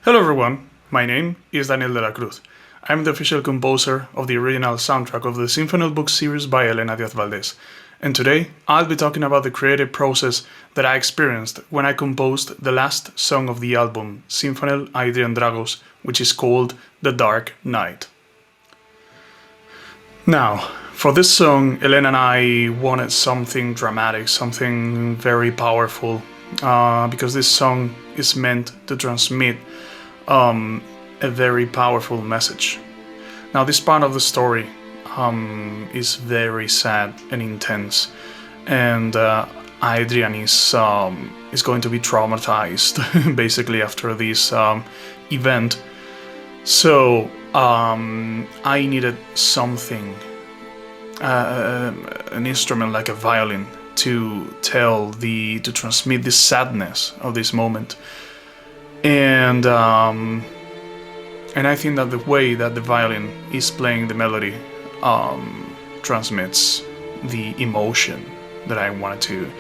Hello everyone, my name is Daniel de la Cruz. I'm the official composer of the original soundtrack of the Symphony book series by Elena Diaz Valdez. And today I'll be talking about the creative process that I experienced when I composed the last song of the album, Symphony Adrian Dragos, which is called The Dark Night. Now, for this song, Elena and I wanted something dramatic, something very powerful, because this song is meant to transmit a very powerful message. Now, this part of the story is very sad and intense, and Adrian is going to be traumatized basically after this event. So I needed something, an instrument like a violin, to transmit the sadness of this moment. And I think that the way that the violin is playing the melody transmits the emotion that I wanted to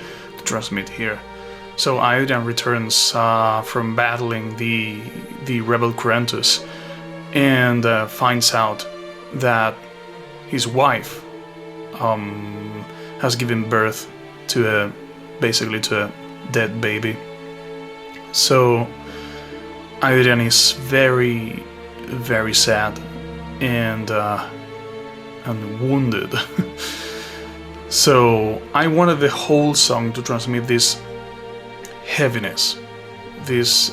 transmit here. So Adrian returns from battling the rebel Corentus and finds out that his wife has given birth to basically a dead baby. So Adrian is very, very sad and wounded. So I wanted the whole song to transmit this heaviness, this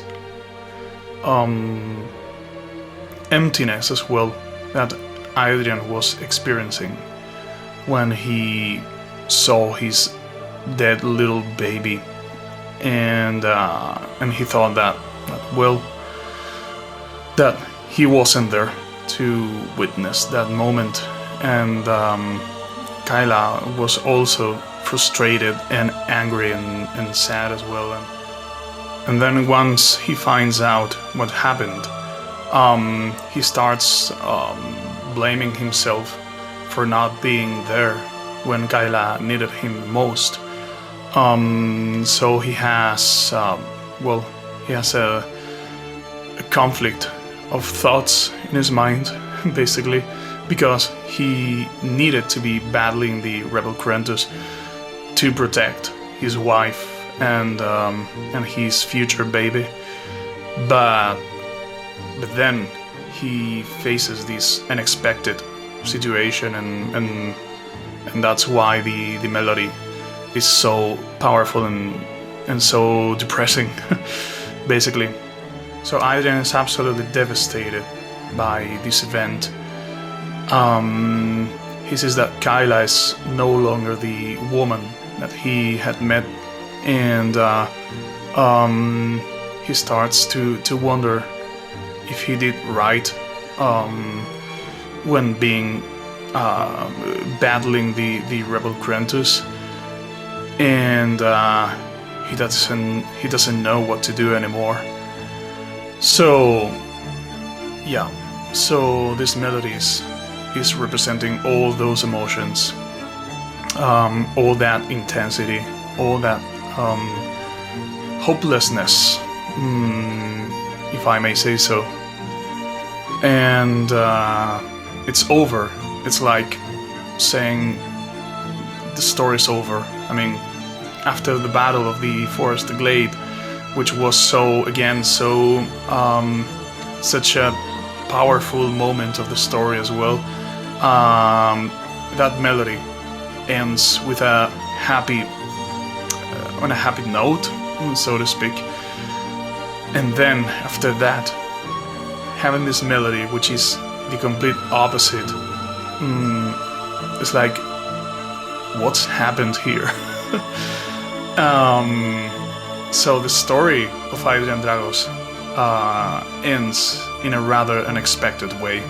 emptiness as well that Adrian was experiencing when he saw his dead little baby, and he thought that he wasn't there to witness that moment, and Kyla was also frustrated and angry and sad as well, and then once he finds out what happened, he starts blaming himself for not being there when Kyla needed him most. So he has a conflict of thoughts in his mind, basically, because he needed to be battling the rebel Corentus to protect his wife and his future baby, but then he faces this unexpected situation, and that's why the melody is so powerful and so depressing, basically. So Adrian is absolutely devastated by this event. He says that Kyla is no longer the woman that he had met, and he starts to wonder if he did right when being battling the rebel Corentus, and he doesn't know what to do anymore. So this melody is representing all those emotions, all that intensity, all that hopelessness, if I may say so. And it's over. It's like saying the story's over. I mean, after the battle of the Forest Glade, which was such a powerful moment of the story as well, that melody ends with on a happy note, so to speak. And then after that, having this melody, which is the complete opposite, it's like, what's happened here? So the story of Adrian Dragos ends in a rather unexpected way.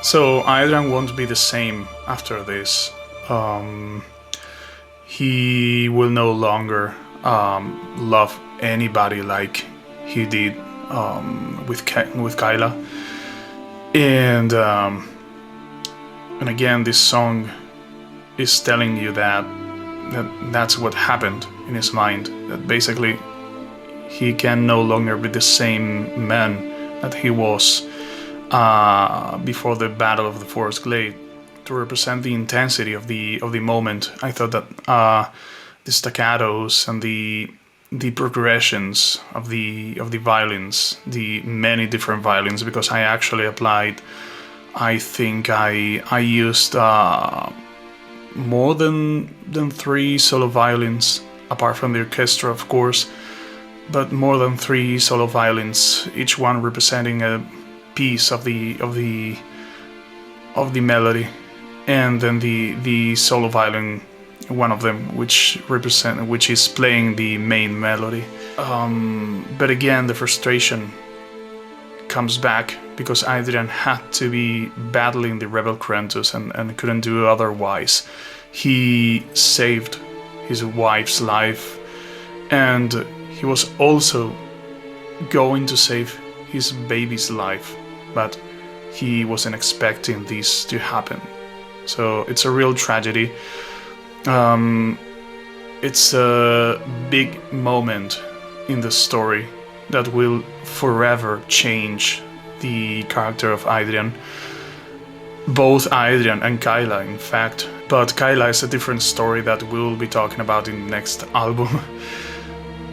So Adrian won't be the same after this. He will no longer love anybody like he did with Kyla. And again, this song is telling you that's what happened in his mind. That basically He can no longer be the same man that he was before the Battle of the Forest Glade. To represent the intensity of the moment, I thought that the staccatos and the progressions of the violins, the many different violins, because I actually applied, I think I used more than 3 solo violins, apart from the orchestra, of course, but more than 3 solo violins, each one representing a piece of the melody, and then the solo violin, one of them, which is playing the main melody. But again, the frustration comes back because Adrian had to be battling the rebel Krampus and couldn't do otherwise. He saved his wife's life, and he was also going to save his baby's life, but he wasn't expecting this to happen. So it's a real tragedy. It's a big moment in the story that will forever change the character of Adrian. Both Adrian and Kyla, in fact. But Kyla is a different story that we'll be talking about in the next album.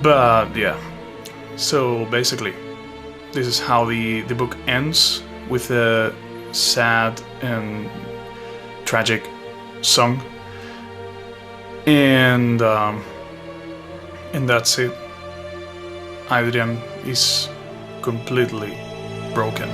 But yeah, so basically, this is how the book ends, with a sad and tragic song. And that's it. Adrian is completely broken.